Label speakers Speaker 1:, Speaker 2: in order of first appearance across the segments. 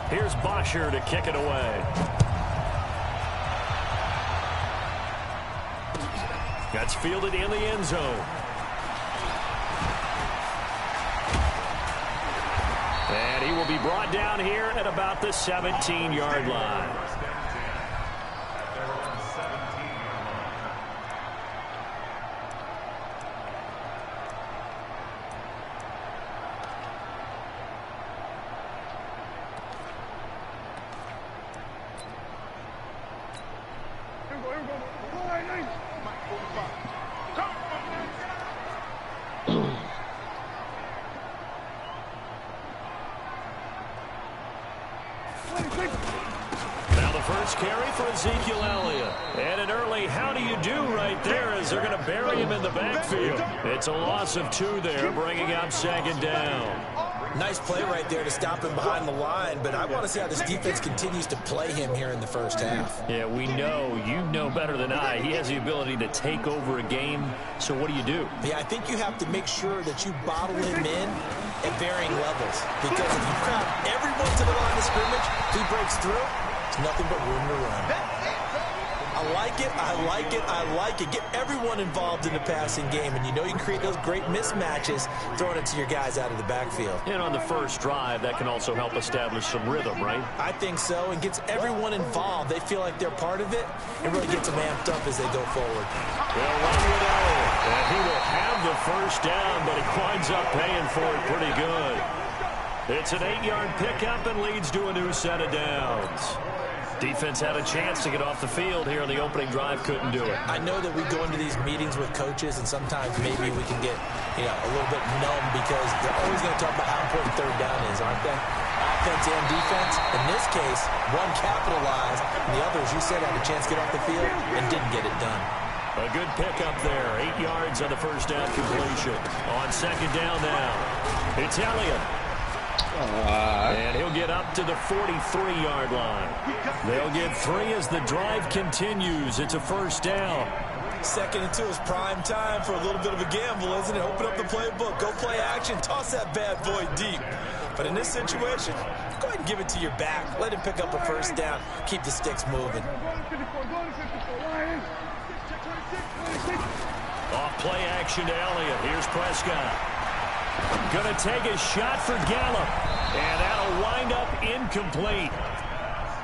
Speaker 1: Here's Bosher to kick it away. That's fielded in the end zone. And he will be brought down here at about the 17-yard line. Now the first carry for Ezekiel Elliott. And an early how do you do right there as they're going to bury him in the backfield. It's a loss of 2 there, bringing up second down.
Speaker 2: Nice play right there to stop him behind the line, but I want to see how this defense continues to play him here in the first half.
Speaker 1: Yeah, we know, you know better than I, he has the ability to take over a game, so what do?
Speaker 2: Yeah, I think you have to make sure that you bottle him in at varying levels, because if you crowd everyone to the line of scrimmage, if he breaks through, it's nothing but room to run. I like it, I like it, I like it. Get everyone involved in the passing game, and you know you can create those great mismatches throwing it to your guys out of the backfield.
Speaker 1: And on the first drive, that can also help establish some rhythm, right?
Speaker 2: I think so, and gets everyone involved. They feel like they're part of it, and really gets them amped up as they go forward.
Speaker 1: Well, run with Elliott, and he will have the first down, but he winds up paying for it pretty good. It's an 8-yard pickup and leads to a new set of downs. Defense had a chance to get off the field here in the opening drive, couldn't do it.
Speaker 2: I know that we go into these meetings with coaches, and sometimes maybe we can get, a little bit numb because they're always going to talk about how important third down is, aren't they? Offense and defense. In this case, one capitalized, and the other, as you said, had a chance to get off the field and didn't get it done.
Speaker 1: A good pickup there. 8 yards on the first down completion. On second down now, it's Elliott. And he'll get up to the 43-yard line. They'll get 3 as the drive continues. It's a first down.
Speaker 2: 2nd and 2 is prime time for a little bit of a gamble, isn't it? Open up the playbook, go play action, toss that bad boy deep. But in this situation, go ahead and give it to your back. Let him pick up a first down. Keep the sticks moving.
Speaker 1: Off play action to Elliott. Here's Prescott. Going to take a shot for Gallup. And that'll wind up incomplete.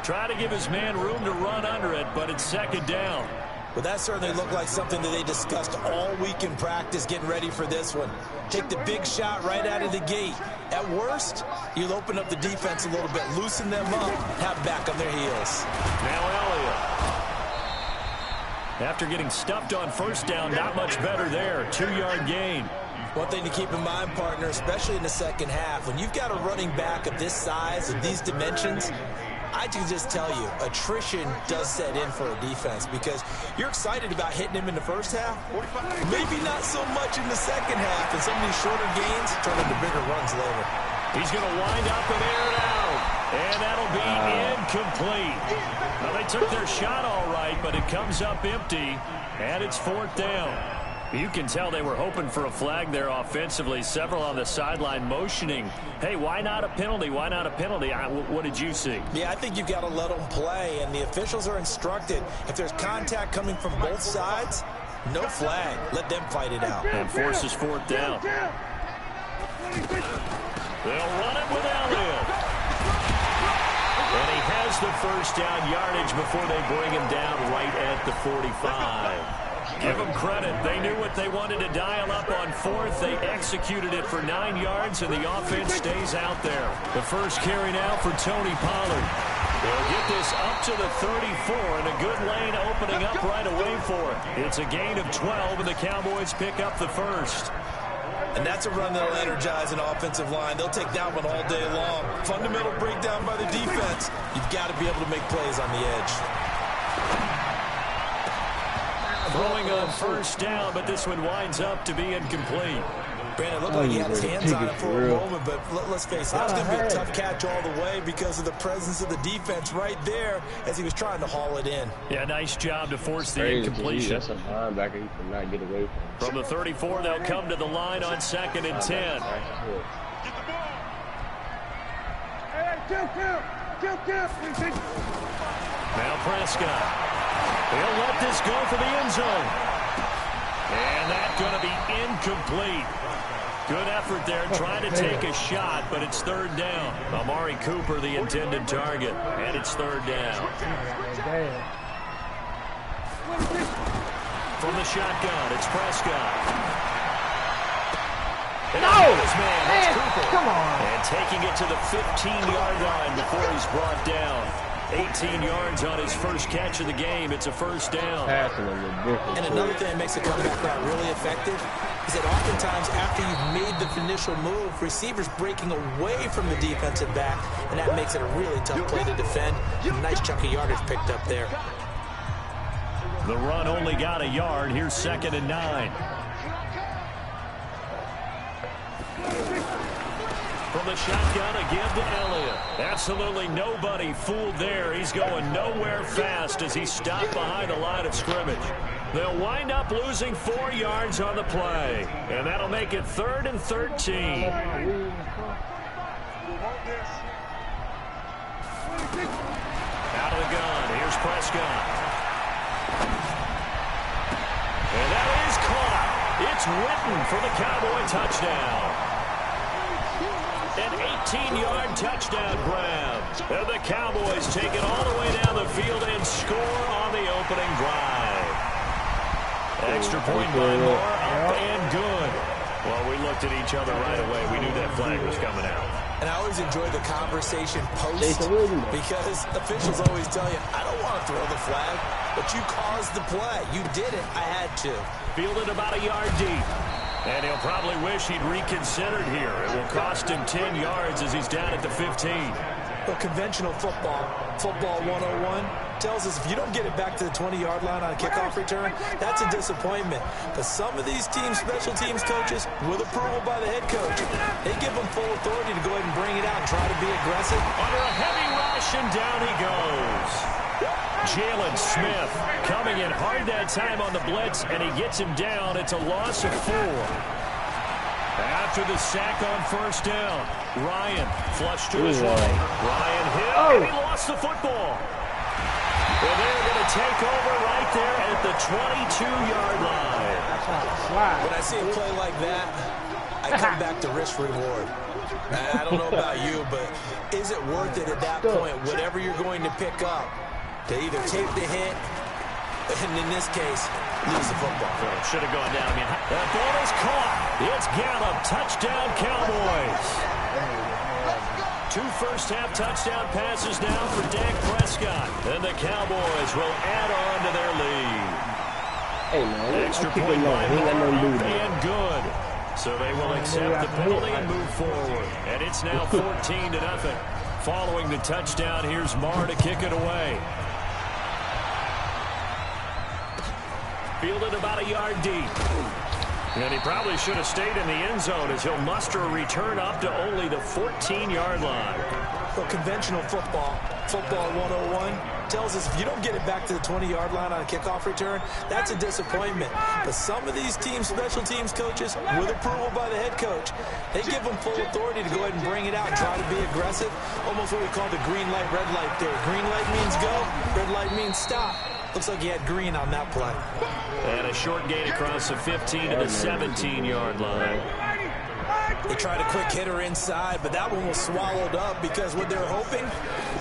Speaker 1: Try to give his man room to run under it, but it's second down.
Speaker 2: Well, that certainly looked like something that they discussed all week in practice, getting ready for this one. Take the big shot right out of the gate. At worst, you'll open up the defense a little bit, loosen them up, have them back on their heels.
Speaker 1: Now Elliott. After getting stuffed on first down, not much better there. 2-yard gain.
Speaker 2: One thing to keep in mind, partner, especially in the second half, when you've got a running back of this size, of these dimensions, I can just tell you, attrition does set in for a defense because you're excited about hitting him in the first half. Maybe not so much in the second half, and some of these shorter gains turn into bigger runs later.
Speaker 1: He's going to wind up and air it out, and that'll be incomplete. Now, they took their shot all right, but it comes up empty, and it's 4th down. You can tell they were hoping for a flag there offensively. Several on the sideline motioning, hey, why not a penalty? Why not a penalty? What did you see?
Speaker 2: Yeah, I think you've got to let them play, and the officials are instructed. If there's contact coming from both sides, no flag. Let them fight it out.
Speaker 1: And forces 4th down. They'll run it with Elliott. And he has the first down yardage before they bring him down right at the 45. Give them credit. They knew what they wanted to dial up on 4th. They executed it for 9 yards, and the offense stays out there. The first carry now for Tony Pollard. They'll get this up to the 34, and a good lane opening up right away for it. It's a gain of 12, and the Cowboys pick up the first.
Speaker 2: And that's a run that'll energize an offensive line. They'll take that one all day long. Fundamental breakdown by the defense. You've got to be able to make plays on the edge.
Speaker 1: Throwing on first down, but this one winds up to be incomplete.
Speaker 2: Brandon, it looked like he had his hands on it for a moment, but let's face it, that was going to be a tough catch all the way because of the presence of the defense right there as he was trying to haul it in.
Speaker 1: Yeah, nice job to force the incompletion.
Speaker 3: That's a linebacker you cannot get away from.
Speaker 1: From the 34, they'll come to the line on 2nd and 10. Now Prescott. He'll let this go for the end zone. And that's going to be incomplete. Good effort there trying to take a shot, but it's third down. Amari Cooper, the intended target, and it's third down. From the shotgun, it's Prescott. And
Speaker 4: no!
Speaker 1: Man, Cooper.
Speaker 4: Come on.
Speaker 1: And taking it to the 15-yard line before he's brought down. 18 yards on his first catch of the game. It's a first down.
Speaker 2: And another thing that makes the comeback route really effective is that oftentimes after you've made the initial move, receivers breaking away from the defensive back, and that makes it a really tough play to defend. A nice chunk of yardage picked up there.
Speaker 1: The run only got a yard. Here's 2nd and 9. From the shotgun again to Elliott. Absolutely nobody fooled there. He's going nowhere fast as he stopped behind the line of scrimmage. They'll wind up losing 4 yards on the play. And that'll make it 3rd and 13. Out of the gun. Here's Prescott. And that is caught. It's Witten for the Cowboy touchdown. An 18-yard touchdown grab. And the Cowboys take it all the way down the field and score on the opening drive. Extra point by Moore, up and good. Well, we looked at each other right away. We knew that flag was coming out.
Speaker 2: And I always enjoy the conversation post because officials always tell you, I don't want to throw the flag, but you caused the play. You did it. I had to.
Speaker 1: Fielded about a yard deep. And he'll probably wish he'd reconsidered here. It will cost him 10 yards as he's down at the 15.
Speaker 2: Well, conventional football 101, tells us if you don't get it back to the 20-yard line on a kickoff return, that's a disappointment. But some of these teams, special teams coaches, with approval by the head coach, they give them full authority to go ahead and bring it out and try to be aggressive.
Speaker 1: Under a heavy rush, and down he goes. Jalen Smith coming in hard that time on the blitz, and he gets him down. It's a loss of 4. After the sack on first down, Ryan flushed to his right. Ryan hit, and he lost the football. Well, they're going to take over right there at the 22-yard line.
Speaker 2: When I see a play like that, I come back to risk reward. I don't know about you, but is it worth it at that point, whatever you're going to pick up, to either take the hit, and in this case, lose the football?
Speaker 1: Well, it should have gone down. I mean, that ball is caught. It's Gallup. Touchdown, Cowboys. 2 first-half touchdown passes now for Dak Prescott. And the Cowboys will add on to their lead.
Speaker 3: Hey, man.
Speaker 1: Extra point line and good. So they will accept the penalty and move forward. And it's now 14-0. Following the touchdown, here's Marr to kick it away. Fielded about a yard deep. And he probably should have stayed in the end zone as he'll muster a return up to only the 14-yard line.
Speaker 2: Well, conventional football 101, tells us if you don't get it back to the 20-yard line on a kickoff return, that's a disappointment. But some of these teams, special teams coaches, with approval by the head coach, they give them full authority to go ahead and bring it out and try to be aggressive. Almost what we call the green light, red light theory. Green light means go, red light means stop. Looks like he had green on that play.
Speaker 1: And a short gain across the 15 to the 17-yard line.
Speaker 2: They tried a quick hitter inside, but that one was swallowed up because what they're hoping,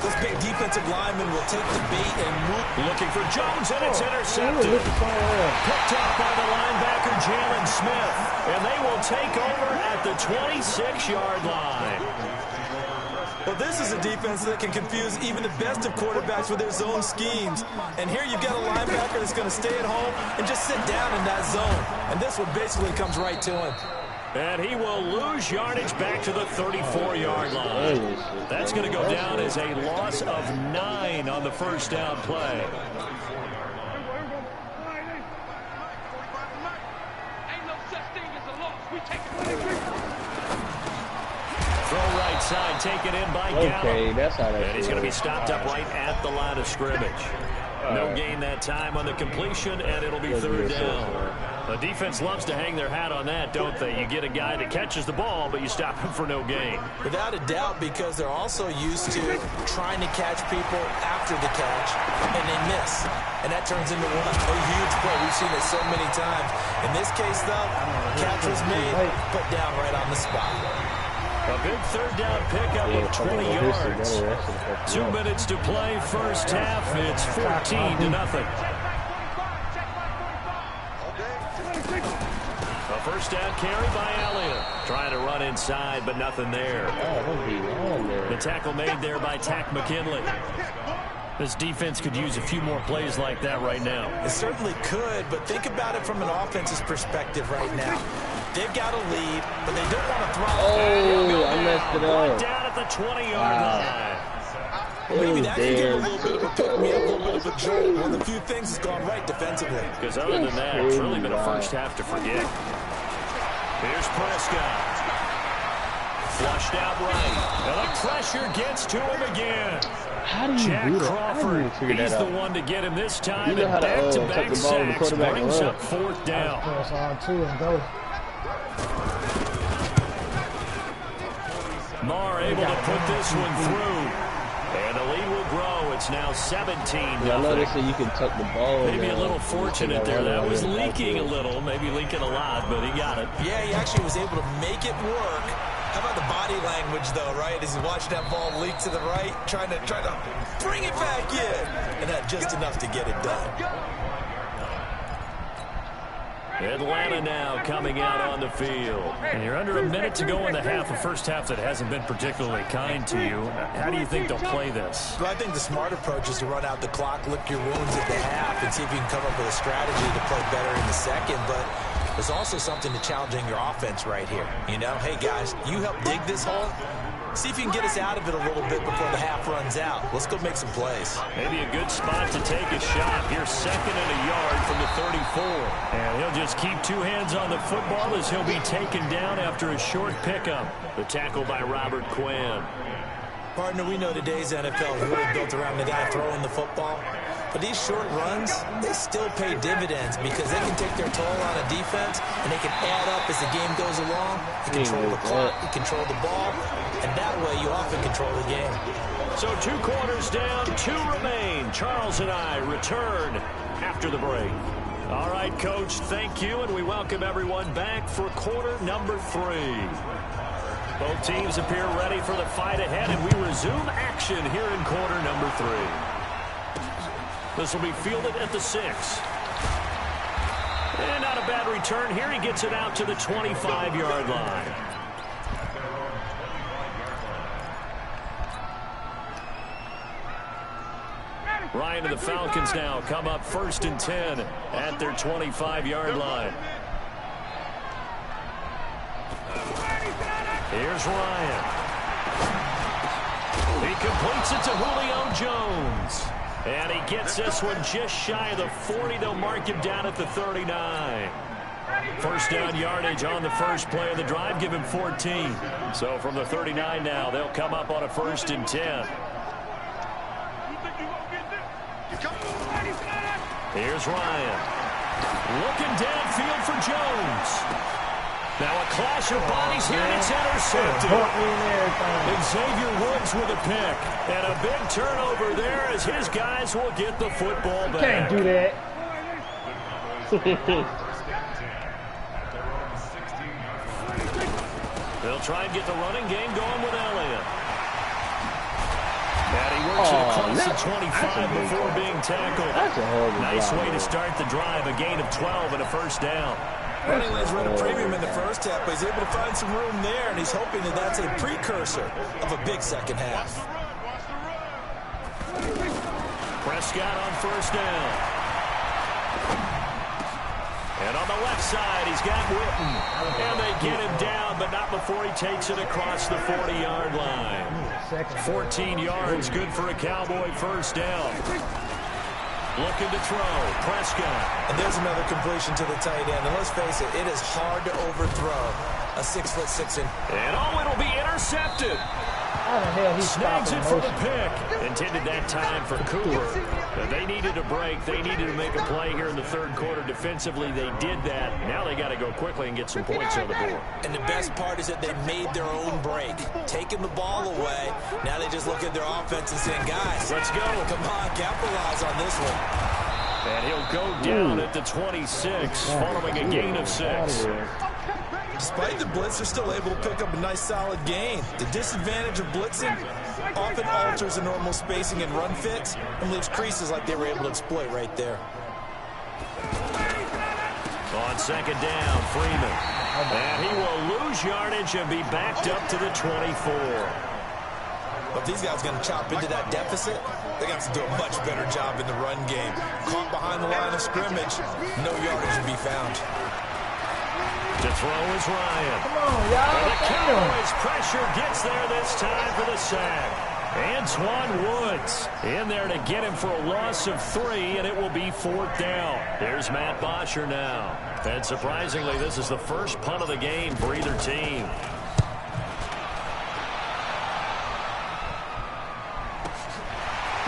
Speaker 2: those big defensive linemen will take the bait and move.
Speaker 1: Looking for Jones, and it's intercepted. Picked up by the linebacker, Jalen Smith. And they will take over at the 26-yard line.
Speaker 2: Well, this is a defense that can confuse even the best of quarterbacks with their zone schemes. And here you've got a linebacker that's going to stay at home and just sit down in that zone. And this one basically comes right to him.
Speaker 1: And he will lose yardage back to the 34-yard line. That's going to go down as a loss of 9 on the first down play. Throw right side, taken in by Gallup.
Speaker 3: Okay, that's how that
Speaker 1: and he's going to be stopped up right at the line of scrimmage. No gain that time on the completion, and it'll be third down. The defense loves to hang their hat on that, don't they? You get a guy that catches the ball, but you stop him for no gain.
Speaker 2: Without a doubt, because they're also used to trying to catch people after the catch, and they miss. And that turns into what? A huge play. We've seen it so many times. In this case, though, catch was made, put down right on the spot.
Speaker 1: A big third down pickup of 20 yards. 2 minutes to play, first half. It's 14-0. A first down carry by Elliott. Trying to run inside, but nothing there. The tackle made there by Tack McKinley. This defense could use a few more plays like that right now.
Speaker 2: It certainly could, but think about it from an offense's perspective right now. They've got a lead, but they don't want to throw.
Speaker 3: Oh, I messed it up.
Speaker 1: Down at the 20-yard line.
Speaker 2: Maybe that can give a little bit of a pick-me-up, a little bit of a jolt. One of the few things that's gone right defensively.
Speaker 1: Because other than that, it's really been a first half to forget. Here's Prescott. Flushed out right. And the pressure gets to him again.
Speaker 3: How do you
Speaker 1: Jack
Speaker 3: do that?
Speaker 1: Crawford, he's the one to get him this time.
Speaker 3: You know
Speaker 1: and back-to-back sacks brings up
Speaker 4: Press
Speaker 1: fourth down.
Speaker 4: on two and go.
Speaker 1: Marr able to put this one through. And the lead will grow. It's now 17-0.
Speaker 3: Yeah, I know they say you can tuck the ball.
Speaker 1: Maybe a little fortunate there. That was leaking a little, maybe leaking a lot, but he got it.
Speaker 2: Yeah, he actually was able to make it work. How about the body language, though, right? As he watched that ball leak to the right, trying to bring it back in. And that just enough to get it done.
Speaker 1: Atlanta now coming out on the field. And you're under a minute to go in the half, a first half that hasn't been particularly kind to you. How do you think they'll play this?
Speaker 2: Well, I think the smart approach is to run out the clock, lick your wounds at the half, and see if you can come up with a strategy to play better in the second. But there's also something to challenging your offense right here. You know, hey, guys, you help dig this hole. See if you can get us out of it a little bit before the half runs out. Let's go make some plays.
Speaker 1: Maybe a good spot to take a shot. Here's second and a yard from the 34. And he'll just keep two hands on the football as he'll be taken down after a short pickup. The tackle by Robert Quinn.
Speaker 2: Partner, we know today's NFL is really built around the guy throwing the football. But these short runs, they still pay dividends because they can take their toll on a defense and they can add up as the game goes along. You control the clock, you control the ball, and that way you often control the game.
Speaker 1: So 2 quarters down, 2 remain. Charles and I return after the break. All right, Coach, thank you, and we welcome everyone back for quarter number 3. Both teams appear ready for the fight ahead, and we resume action here in quarter number 3. This will be fielded at the 6. And not a bad return here. He gets it out to the 25-yard line. Ryan and the Falcons now come up 1st and 10 at their 25-yard line. Here's Ryan. He completes it to Julio Jones. And he gets this one just shy of the 40. They'll mark him down at the 39. First down yardage on the first play of the drive. Give him 14. So from the 39 now, they'll come up on a 1st and 10. Here's Ryan. Looking downfield for Jones. Now a clash of bodies here, and it's intercepted. And Xavier Woods with a pick. And a big turnover there as his guys will get the football back.
Speaker 4: Can't do that.
Speaker 1: They'll try and get the running game going with Elliott. And he works it across the 25 before being tackled.
Speaker 3: That's a horrible
Speaker 1: Nice way
Speaker 3: block,
Speaker 1: to start the drive. A gain of 12 and a first down.
Speaker 2: Running lanes run a premium in the first half, but he's able to find some room there, and he's hoping that that's a precursor of a big second half.
Speaker 1: Prescott on first down. And on the left side, he's got Witten. And they get him down, but not before he takes it across the 40-yard line. 14 yards, good for a Cowboy first down. Looking to throw, Prescott.
Speaker 2: And there's another completion to the tight end. And let's face it, it is hard to overthrow a 6'6"
Speaker 1: And oh, it'll be intercepted.
Speaker 4: How the hell he
Speaker 1: Snags it
Speaker 4: stopping
Speaker 1: for the
Speaker 4: motion?
Speaker 1: pick. Intended that time for Cooper. But they needed a break. They needed to make a play here in the third quarter. Defensively, they did that. Now they got to go quickly and get some points on the board.
Speaker 2: And the best part is that they made their own break. Taking the ball away, now they just look at their offense and saying, guys,
Speaker 1: let's go.
Speaker 2: Come on, capitalize on this one.
Speaker 1: And he'll go down at the 26, following a gain of 6.
Speaker 2: Despite the blitz, they're still able to pick up a nice, solid gain. The disadvantage of blitzing often alters the normal spacing and run fits and leaves creases like they were able to exploit right there.
Speaker 1: On second down, Freeman. And he will lose yardage and be backed up to the 24.
Speaker 2: But if these guys are going to chop into that deficit, they're going to have to do a much better job in the run game. Caught behind the line of scrimmage, no yardage to be found.
Speaker 1: To throw is Ryan.
Speaker 4: Come on, y'all.
Speaker 1: The Cowboys pressure gets there this time for the sack. Antoine Woods in there to get him for a loss of 3, and it will be 4th down. There's Matt Bosher now. And surprisingly, this is the first punt of the game for either team.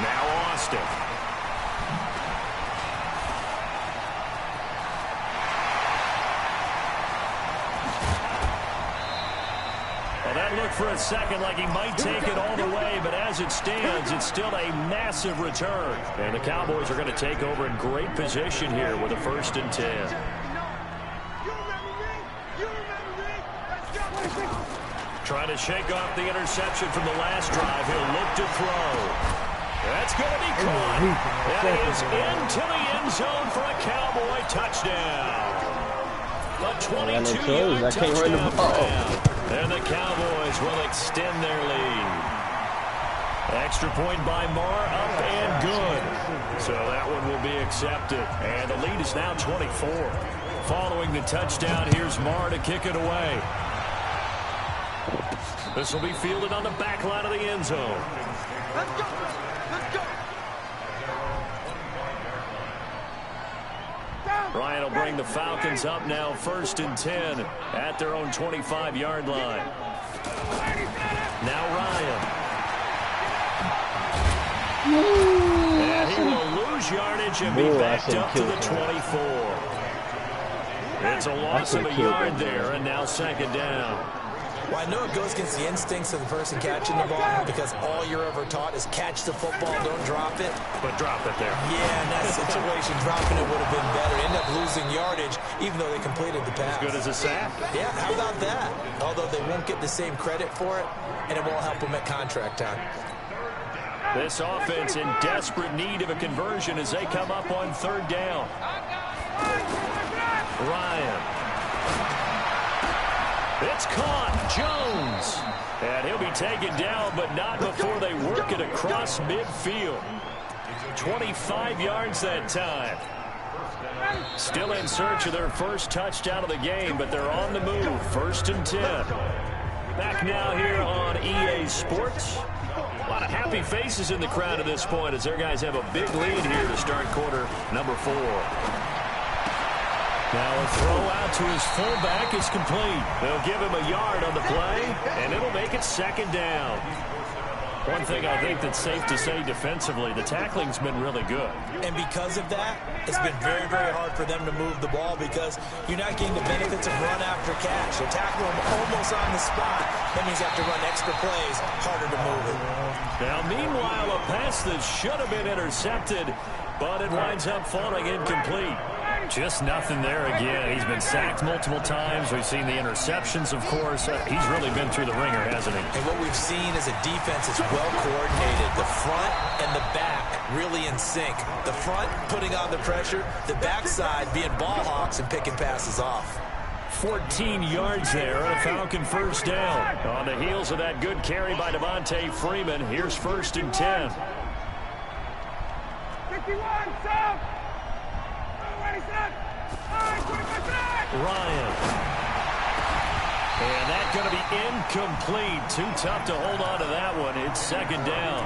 Speaker 1: Now Austin. Well, that looked for a second like he might take it all the way, but as it stands, it's still a massive return. And the Cowboys are going to take over in great position here with a 1st and 10. Trying to shake off the interception from the last drive. He'll look to throw. That's going to be caught. That is into the end zone for a Cowboy touchdown. A 22-yard touchdown. And the Cowboys will extend their lead. Extra point by Marr, up and good. So that one will be accepted. And the lead is now 24. Following the touchdown, here's Marr to kick it away. This will be fielded on the back line of the end zone.
Speaker 5: Let's go. Let's go.
Speaker 1: Ryan will bring the Falcons up now 1st and 10 at their own 25-yard line. Now Ryan. And he will lose yardage and be backed up to the 24. It's a loss of a yard there, and now 2nd down.
Speaker 2: Well, I know it goes against the instincts of the person catching the ball because all you're ever taught is catch the football, don't drop it.
Speaker 1: But drop it there.
Speaker 2: Yeah, in that situation, dropping it would have been better. End up losing yardage, even though they completed the pass.
Speaker 1: As good as a sack.
Speaker 2: Yeah, how about that? Although they won't get the same credit for it, and it won't help them at contract time.
Speaker 1: This offense in desperate need of a conversion as they come up on 3rd down. Ryan. It's caught. Jones. And he'll be taken down, but not before they work it across midfield. 25 yards that time. Still in search of their first touchdown of the game, but they're on the move. 1st and 10. Back now here on EA Sports. A lot of happy faces in the crowd at this point as their guys have a big lead here to start quarter number 4. Now a throw out to his fullback is complete. They'll give him a yard on the play, and it'll make it 2nd down. One thing I think that's safe to say defensively, the tackling's been really good.
Speaker 2: And because of that, it's been very, very hard for them to move the ball because you're not getting the benefits of run after catch. You tackle them almost on the spot. That means you have to run extra plays, harder to move it.
Speaker 1: Now, meanwhile, a pass that should have been intercepted, but it winds up falling incomplete. Just nothing there again. He's been sacked multiple times. We've seen the interceptions, of course. He's really been through the ringer, hasn't he?
Speaker 2: And what we've seen is a defense that's well coordinated. The front and the back really in sync. The front putting on the pressure, the backside being ball hawks and picking passes off.
Speaker 1: 14 yards there, and a Falcon 1st down. On the heels of that good carry by Devontae Freeman, here's 1st and 10.
Speaker 5: 51, stop!
Speaker 1: Ryan. And that's going to be incomplete. Too tough to hold on to that one. It's 2nd down.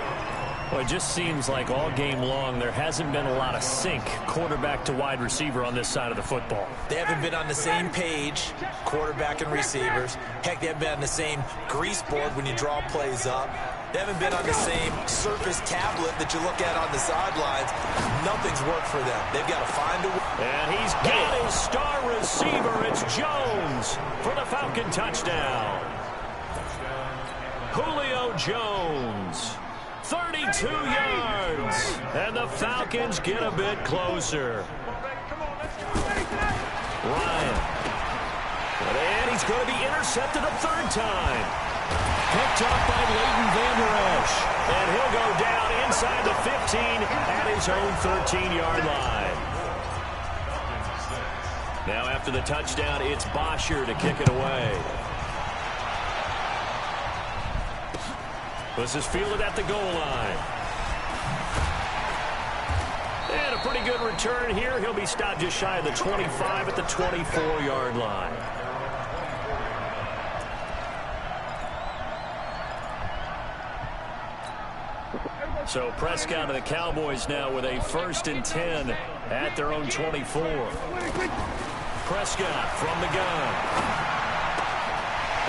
Speaker 1: Well, it just seems like all game long there hasn't been a lot of sync quarterback to wide receiver on this side of the football.
Speaker 2: They haven't been on the same page, quarterback and receivers. Heck, they haven't been on the same grease board when you draw plays up. They haven't been on the same surface tablet that you look at on the sidelines. Nothing's worked for them. They've got to find a way.
Speaker 1: And he's got his star receiver. It's Jones for the Falcon touchdown. Julio Jones. 32 yards, and the Falcons get a bit closer. Ryan. And he's going to be intercepted a third time. Picked up by Leighton Vander Esch. And he'll go down inside the 15 at his own 13-yard line. Now after the touchdown, it's Bosher to kick it away. This is fielded at the goal line. And a pretty good return here. He'll be stopped just shy of the 25 at the 24-yard line. So Prescott and the Cowboys now with a 1st and 10 at their own 24. Prescott from the gun.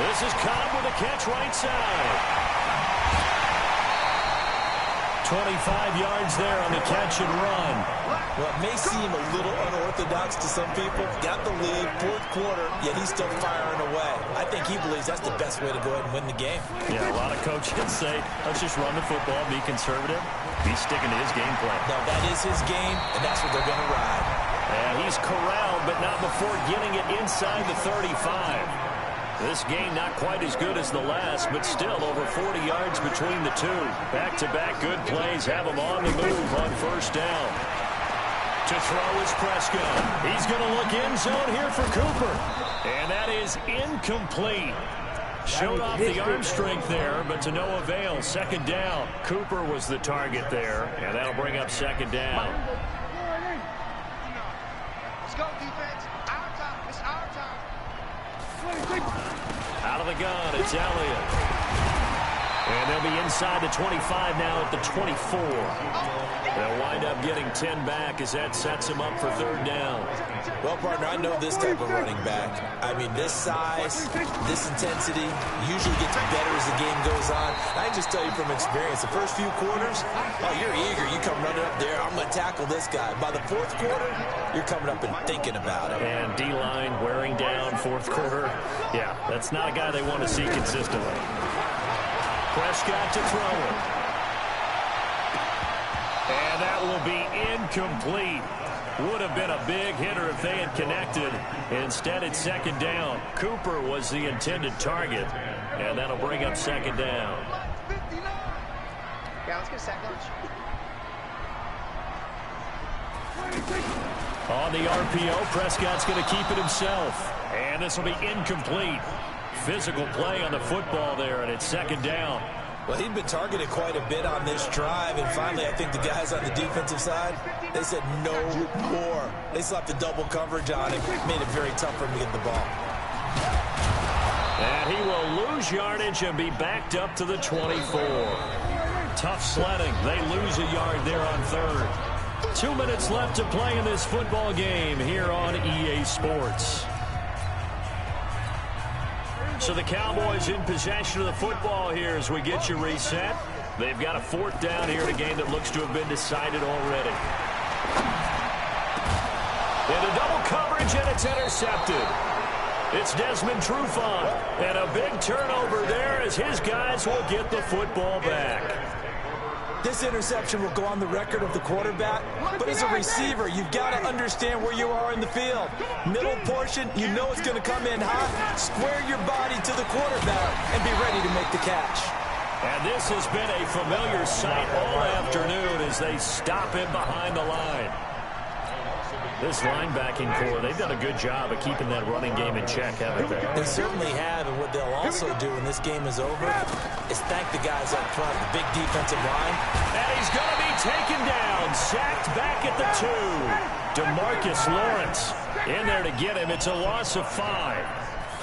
Speaker 1: This is Cobb with a catch right side. 25 yards there on the catch and run.
Speaker 2: Well, it may seem a little unorthodox to some people. Got the lead, 4th quarter, yet he's still firing away. I think he believes that's the best way to go ahead and win the game.
Speaker 1: Yeah, a lot of coaches say, let's just run the football, be conservative. He's sticking to his game plan.
Speaker 2: No, that is his game, and that's what they're going to ride.
Speaker 1: And he's corralled, but not before getting it inside the 35. This game not quite as good as the last, but still over 40 yards between the two. Back-to-back good plays have him on the move on 1st down. To throw is Prescott. He's going to look end zone here for Cooper. And that is incomplete. Showed off the arm strength there, but to no avail. 2nd down. Cooper was the target there, and that'll bring up 2nd down.
Speaker 5: Let's go, defense. Our time. It's our time.
Speaker 1: Out of the gun, it's Elliott. And they'll be inside the 25 now at the 24. They'll wind up getting 10 back as that sets them up for 3rd down.
Speaker 2: Well, partner, I know this type of running back. I mean, this size, this intensity usually gets better as the game goes on. I can just tell you from experience, the first few quarters, oh, you're eager. You come running up there, I'm going to tackle this guy. By the 4th quarter, you're coming up and thinking about it.
Speaker 1: And D-line wearing down 4th quarter. Yeah, that's not a guy they want to see consistently. Prescott to throw it. And that will be incomplete. Would have been a big hitter if they had connected. Instead, it's 2nd down. Cooper was the intended target. And that'll bring up 2nd down.
Speaker 5: Yeah, let's get a sack lunch.
Speaker 1: On the RPO, Prescott's going to keep it himself. And this will be incomplete. Physical play on the football there, and it's 2nd down.
Speaker 2: Well, he'd been targeted quite a bit on this drive, and finally I think the guys on the defensive side, they said no more. They slapped the double coverage on him, made it very tough for him to get the ball.
Speaker 1: And he will lose yardage and be backed up to the 24. Tough sledding. They lose a yard there on 3rd. 2 minutes left to play in this football game here on EA Sports. So the Cowboys in possession of the football here as we get you reset. They've got a 4th down here in a game that looks to have been decided already. Into double coverage, and it's intercepted. It's Desmond Trufant, and a big turnover there as his guys will get the football back.
Speaker 2: This interception will go on the record of the quarterback, but as a receiver, you've got to understand where you are in the field. Middle portion, you know it's going to come in hot. Square your body to the quarterback and be ready to make the catch.
Speaker 1: And this has been a familiar sight all afternoon as they stop him behind the line. This linebacking core, they've done a good job of keeping that running game in check, haven't they?
Speaker 2: They certainly have, and what they'll also do when this game is over is thank the guys up front, the big defensive line.
Speaker 1: And he's going to be taken down, sacked back at the 2. DeMarcus Lawrence in there to get him. It's a loss of 5.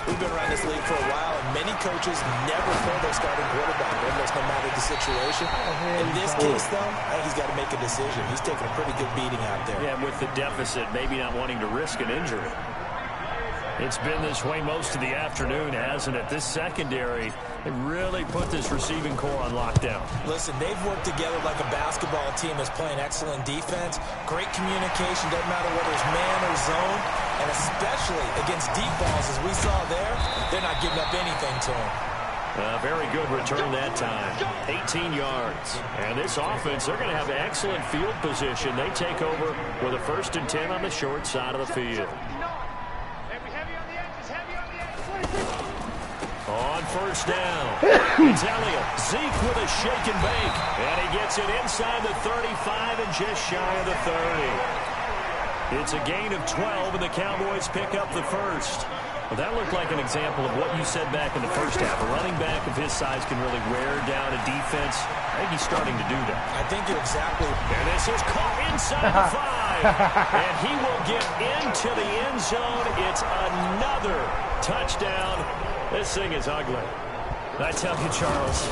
Speaker 2: We've been around this league for a while, and many coaches never pull their starting quarterback, almost no matter the situation. In this case, though, I think he's got to make a decision. He's taking a pretty good beating out there.
Speaker 1: Yeah, with the deficit, maybe not wanting to risk an injury. It's been this way most of the afternoon, hasn't it? This secondary, they really put this receiving core on lockdown.
Speaker 2: Listen, they've worked together like a basketball team that's playing excellent defense. Great communication, doesn't matter whether it's man or zone. And especially against deep balls, as we saw there, they're not giving up anything to them.
Speaker 1: Very good return that time. 18 yards. And this offense, they're going to have excellent field position. They take over with a 1st and 10 on the short side of the field. On 1st down, it's Elliott. Zeke with a shake and bake. And he gets it inside the 35 and just shy of the 30. It's a gain of 12, and the Cowboys pick up the first. Well, that looked like an example of what you said back in the first half. A running back of his size can really wear down a defense. I think he's starting to do that.
Speaker 2: I think you're exactly.
Speaker 1: And this is caught inside the 5. And he will get into the end zone. It's another touchdown. This thing is ugly. I tell you, Charles,